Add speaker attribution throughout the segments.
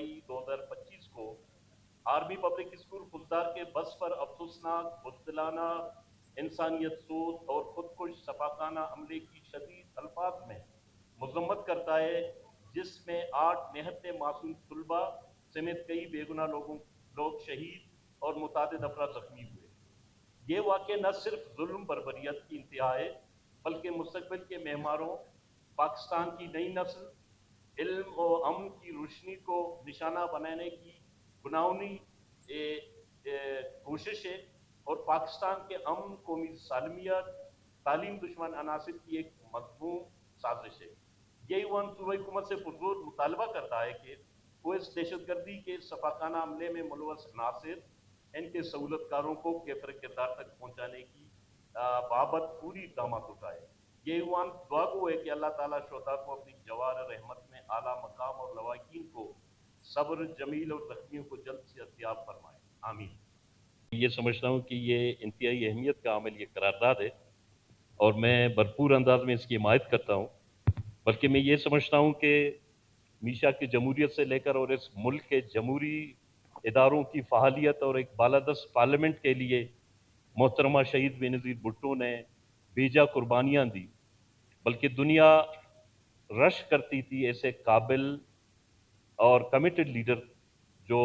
Speaker 1: मई 2025 को army public school फुलदार के बस पर अफसोसनाक, बुज़दिलाना, इंसानियत सोच और खुदकुश सफाकाना हमले की शदीद अल्फाज में मजम्मत करता है, जिसमें 8 निहत्ते मासूम तलबा समेत कई बेगुनाह लोग शहीद और मुतादिद अफराद जख्मी हुए। ये वाक़या न सिर्फ जुल्म बर्बरियत की इंतहा है, बल्कि मुस्तकबिल के मेहमारों, पाकिस्तान की नई नस्ल इल्म और अमन की रोशनी को निशाना बनाने की गुनाहगानी कोशिश है और पाकिस्तान के अमन, कौमी सालमियत, तालीम दुश्मन अनासिर की एक मज़मूम साजिश है। यही वन सूबाई हुकूमत से पुरजोर मुतालबा करता है कि वो इस दहशतगर्दी के सफाकाना हमले में मुलव्वस अनासिर इनके सहूलतकारों को केफर किरदार तक पहुँचाने की बाबत पूरी इक़दामात उठाए। ये ईवान दुआ गो है कि अल्लाह ताला शोहदा को अपनी जवार रहमत में आला मकाम और लवाकीन को सब्र जमील और जख्मियों को जल्द से अतियाब फरमाए, आमीन। ये समझता हूँ कि ये इंतहाई अहमियत का अमल ये करारदाद है और मैं भरपूर अंदाज में इसकी हिमायत करता हूँ। बल्कि मैं ये समझता हूँ कि मीशा की जमहूरियत से लेकर और इस मुल्क के जमहूरी इदारों की फहालियत और एक बालादस्त पार्लियामेंट के लिए मोहतरमा शहीद बेनज़ीर भुट्टो ने बेजा कुर्बानियाँ दी, बल्कि दुनिया रश करती थी ऐसे काबिल और कमिटेड लीडर जो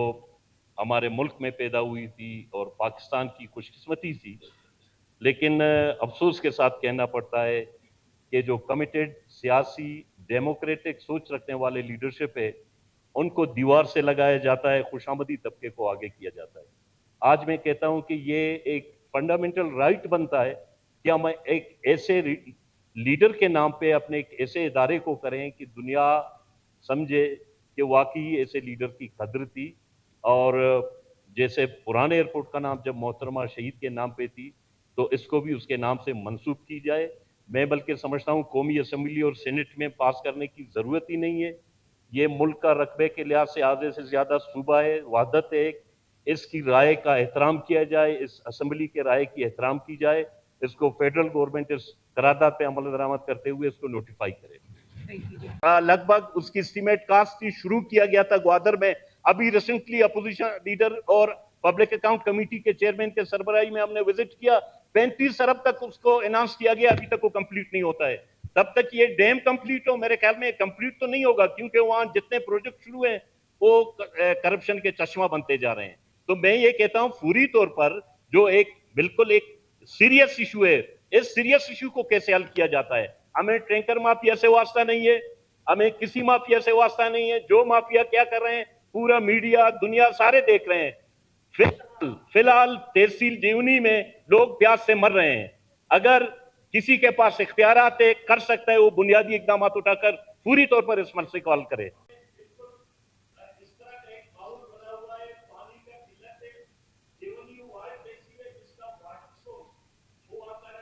Speaker 1: हमारे मुल्क में पैदा हुई थी और पाकिस्तान की खुशकिस्मती थी। लेकिन अफसोस के साथ कहना पड़ता है कि जो कमिटेड सियासी डेमोक्रेटिक सोच रखने वाले लीडरशिप है, उनको दीवार से लगाया जाता है, खुशामदी तबके को आगे किया जाता है। आज मैं कहता हूं कि ये एक फंडामेंटल राइट बनता है कि हम एक ऐसे लीडर के नाम पे अपने एक ऐसे इदारे को करें कि दुनिया समझे कि वाकई ऐसे लीडर की कदर थी। और जैसे पुराने एयरपोर्ट का नाम जब मोहतरमा शहीद के नाम पे थी, तो इसको भी उसके नाम से मंसूब की जाए। मैं बल्कि समझता हूँ कौमी असम्बली और सेनेट में पास करने की ज़रूरत ही नहीं है। ये मुल्क का रकबे के लिहाज से आधे से ज़्यादा सूबा है, वहदत है, इसकी राय का एहतराम किया जाए, इस असम्बली के राय की एहतराम की जाए, इसको फेडरल गवर्नमेंट इस करारदाद पे अमल दरामद करते हुए इसको नोटिफाई करे। लगभग उसकी एस्टीमेट कास्ट ही शुरू किया गया था ग्वादर में। अभी रिसेंटली अपोजिशन लीडर और पब्लिक अकाउंट कमेटी के चेयरमैन के सरबराही में हमने विजिट किया। 35 अरब तक उसको अनाउंस किया गया, अभी तक वो कंप्लीट नहीं होता है। तब तक ये डैम कंप्लीट हो, मेरे ख्याल में कंप्लीट तो नहीं होगा, क्योंकि वहां जितने प्रोजेक्ट शुरू हैं वो करप्शन के चश्मा बनते जा रहे हैं। तो मैं ये कहता हूं फौरी तौर पर जो एक बिल्कुल एक सीरियस इशू है, इस सीरियस इशू को कैसे हल किया जाता है। हमें टैंकर माफिया से वास्ता नहीं है, हमें किसी माफिया से वास्ता नहीं है। जो माफिया क्या कर रहे हैं पूरा मीडिया दुनिया सारे देख रहे हैं। फिलहाल तहसील जीवनी में लोग प्यास से मर रहे हैं। अगर किसी के पास इख्तियारात है, कर सकता है, वो बुनियादी इकदाम उठाकर पूरी तौर पर इस मसले को हल करे।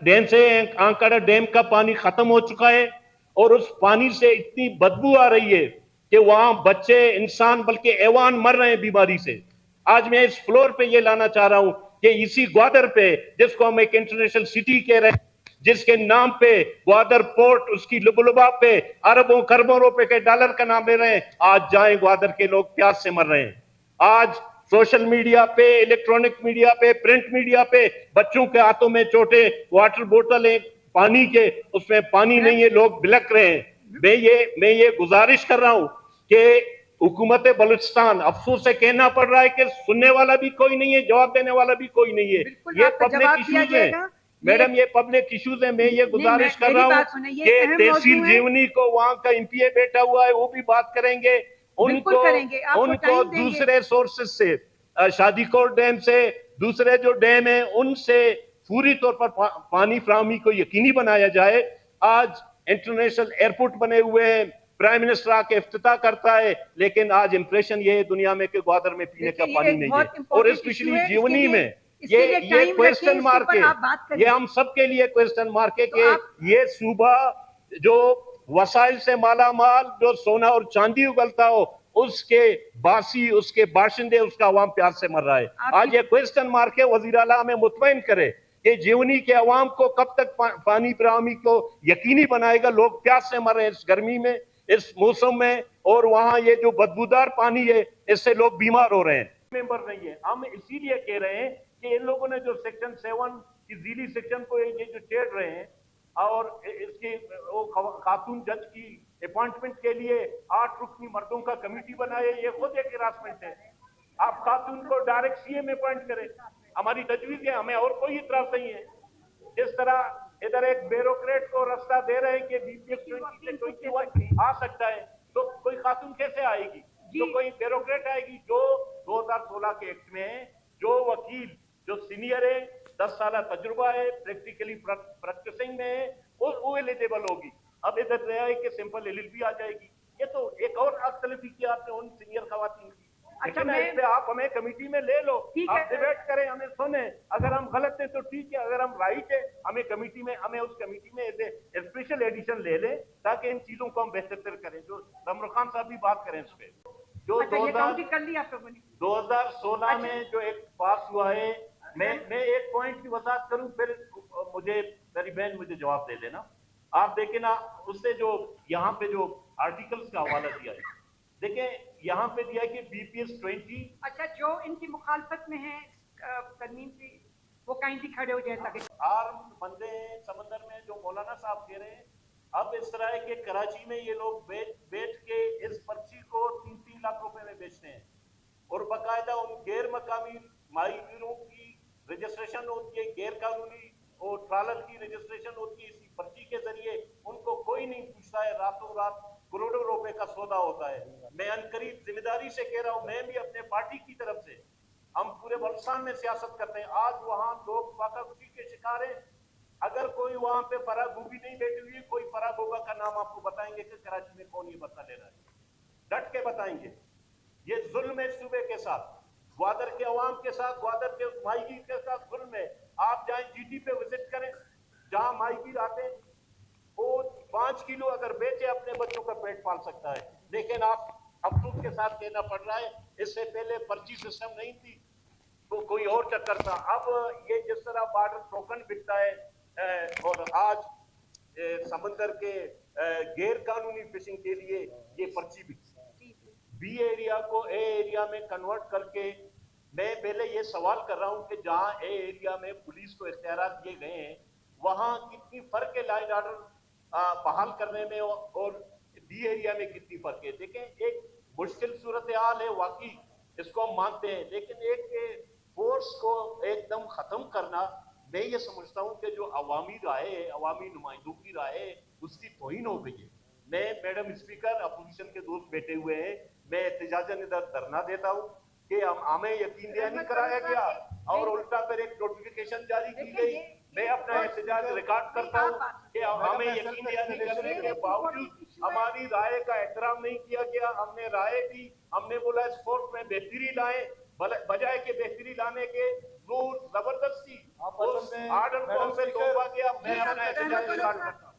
Speaker 1: डैम से आंकड़ा डैम का पानी खत्म हो चुका है और उस पानी से इतनी बदबू आ रही है कि वहां बच्चे, इंसान, बल्कि ऐवान मर रहे हैं बीमारी से। आज मैं इस फ्लोर पे ये लाना चाह रहा हूं कि इसी ग्वादर पे, जिसको हम एक इंटरनेशनल सिटी कह रहे हैं, जिसके नाम पे ग्वादर पोर्ट, उसकी लुबलुबा पे अरबों खरबों रुपए के डॉलर का नाम ले रहे हैं, आज जाएं ग्वादर के लोग प्यास से मर रहे हैं। आज सोशल मीडिया पे, इलेक्ट्रॉनिक मीडिया पे, प्रिंट मीडिया पे बच्चों के हाथों में छोटे वाटर बोतल है पानी के, उसमें पानी नहीं है, लोग बिलक रहे हैं। मैं ये गुजारिश कर रहा हूं कि हुकूमत बलूचिस्तान, अफसोस से कहना पड़ रहा है कि सुनने वाला भी कोई नहीं है, जवाब देने वाला भी कोई नहीं है। ये पब्लिक इश्यूज है मैडम, ये पब्लिक इश्यूज है। मैं ये गुजारिश कर रहा हूँ कि तहसील जीवनी को, वहां का एमपीए बैठा हुआ है, वो भी बात करेंगे। उनको दूसरे सोर्सेस से, शादीकोट डैम से, दूसरे जो डैम है उनसे पूरी तौर पर पानी फराहमी को यकीनी बनाया जाए। आज इंटरनेशनल एयरपोर्ट बने हुए हैं, प्राइम मिनिस्टर आके इफ्तिताह करता है, लेकिन आज इंप्रेशन ये है दुनिया में कि ग्वादर में पीने का पानी नहीं है। और स्पेशली जीवनी में ये क्वेश्चन मार्क है, ये हम सबके लिए क्वेश्चन मार्क है कि ये सूबा जो वसाइल से माला माल, जो सोना और चांदी उगलता हो, उसके बासी, उसके बाशिंदे, उसका अवाम प्यास से मर रहा है। आज ये क्वेश्चन मार्क है। वजीर आला हमें मुतमईन करे कि जीवनी के अवाम को कब तक पानी फराहमी को यकीनी बनाएगा। लोग प्यास से मर रहे हैं इस गर्मी में। اس موسم میں, اور وہاں یہ جو بدبودار پانی ہے اس سے لوگ بیمار ہو رہے ہیں. ممبر نہیں ہے. ہم اسی لیے کہہ رہے ہیں کہ ان لوگوں نے جو سیکشن 7 کی ذیلی سیکشن کو یہ جو چھیڑ رہے ہیں, اور اس کی خاتون جج کی اپوائنٹمنٹ کے لیے 8 رکنی مردوں کا کمیٹی بنائے, یہ خود ایک ہراسمنٹ ہے. آپ خاتون کو ڈائریکٹ سی ایم اپوائنٹ کریں, ہماری تجویز ہے, ہمیں اور کوئی اعتراض نہیں ہے. اس طرح ادھر ایک بیوروکریٹ کو راستہ دے رہے ہیں کہ بی پی ایس 20 آ سکتا ہے, تو کوئی خاتون کیسے آئے گی؟ تو کوئی بیوروکریٹ آئے گی جو 2016 کے ایکٹ میں ہے, جو وکیل جو سینئر ہے, 10 سالہ تجربہ ہے, پریکٹیکلی پریکٹسنگ میں ہے, وہ ایلیجیبل ہوگی. اب ادھر رہا ہے کہ سمپل LLB آ جائے گی. یہ تو ایک اور اختلاف تلفی کی آپ نے ان سینئر خواتین کی. اچھا, اس پہ آپ ہمیں کمیٹی میں لے لو, آپ ڈیبیٹ کریں, ہمیں سنیں. اگر ہم غلط ہیں تو ٹھیک ہے, اگر ہم رائٹ ہیں ہمیں کمیٹی میں, ہمیں اس کمیٹی میں اسپیشل ایڈیشن لے لیں تاکہ ان چیزوں کو ہم بہتر کریں. جو رمر خان صاحب بھی بات کریں اس پہ. جو 2016 میں جو ایک پاس ہوا ہے, میں ایک پوائنٹ کی وضاحت کروں, پھر مجھے میری بہن مجھے جواب دے دینا. آپ دیکھیں نا, اس سے جو یہاں پہ جو آرٹیکلز کا حوالہ دیا ہے, دیکھیں یہاں پہ دیا ہے کہ BPS 20.
Speaker 2: اچھا, جو ان کی مخالفت میں ہے ترمیم کی, وہ کہیں بھی کھڑے ہو جائے تاکہ
Speaker 1: آرم بندے ہیں سمندر میں, جو مولانا صاحب کہہ رہے ہیں. اب اس طرح ہے کہ کراچی میں یہ لوگ بیٹھ کے اس پرچی کو 3 لاکھ روپے میں بیچتے ہیں, اور باقاعدہ ان غیر مقامی ماہی گیروں کی رجسٹریشن ہوتی ہے, غیر قانونی اور ٹرالر کی رجسٹریشن ہوتی ہے. اسی پرچی کے ذریعے ان کو کوئی نہیں پوچھتا ہے, راتوں رات کروڑوں روپے کا سودا ہوتا ہے. میں عنقریب ذمہ داری سے کہہ رہا ہوں, میں بھی اپنے پارٹی کی طرف سے, ہم پورے بلوچستان میں سیاست کرتے ہیں. آج وہاں لوگ فاقہ کشی کے شکار ہیں. اگر کوئی وہاں پہ فرا گوبھی نہیں بیٹھی ہوئی, کوئی فرا گوبا کا نام آپ کو بتائیں گے کہ کراچی میں کون یہ بدلہ لے رہا ہے, ڈٹ کے بتائیں گے. یہ ظلم ہے صوبے کے ساتھ, گوادر کے عوام کے ساتھ, گوادر کے ماہی گیر کے ساتھ ظلم ہے. آپ جائیں GT پہ وزٹ کریں, جہاں ماہی گیر آتے ہیں, وہ 5 کلو اگر بیچے اپنے بچوں کا پیٹ پال سکتا ہے. لیکن آپ افسوس کے ساتھ کہنا پڑ رہا ہے, اس سے پہلے پرچی سسٹم نہیں تھی, تو کوئی اور چکر تھا. اب یہ جس طرح بارڈر ٹوکن بکتا ہے, اور آج سمندر کے غیر قانونی فشنگ کے لیے یہ پرچی بکتی, B ایریا کو A ایریا میں کنورٹ کر کے. میں پہلے یہ سوال کر رہا ہوں کہ جہاں A ایریا میں پولیس کو اختیارات دیے گئے ہیں, وہاں کتنی فرق ہے لائن آرڈر بحال کرنے میں, اور B ایریا میں کتنی فرق ہے. دیکھیں ایک مشکل صورتحال ہے واقعی, اس کو ہم مانتے ہیں, لیکن ایک فورس کو ایک دم ختم کرنا, میں یہ سمجھتا ہوں کہ جو عوامی رائے ہے, عوامی نمائندوں کی رائے ہے, اس کی توہین ہو گئی ہے. میں میڈم اسپیکر, اپوزیشن کے دوست بیٹھے ہوئے ہیں, میں احتجاجاً ادھر دھرنا دیتا ہوں کہ ہمیں یقین دہانی کرایا گیا اور الٹا پھر ایک نوٹیفیکیشن جاری کی گئی. میں اپنا احتجاج ریکارڈ کرتا ہوں کہ ہمیں یقین دہانی کرنے کے باوجود ہماری رائے کا احترام نہیں کیا گیا. ہم نے رائے دی, ہم نے بولا اس فورس میں بہتری لائیں, بجائے کہ بہتری لانے کے زور زبردستی اس آرڈر کو ہم سے توڑا گیا. میں اپنا احتجاج ریکارڈ کرتا ہوں.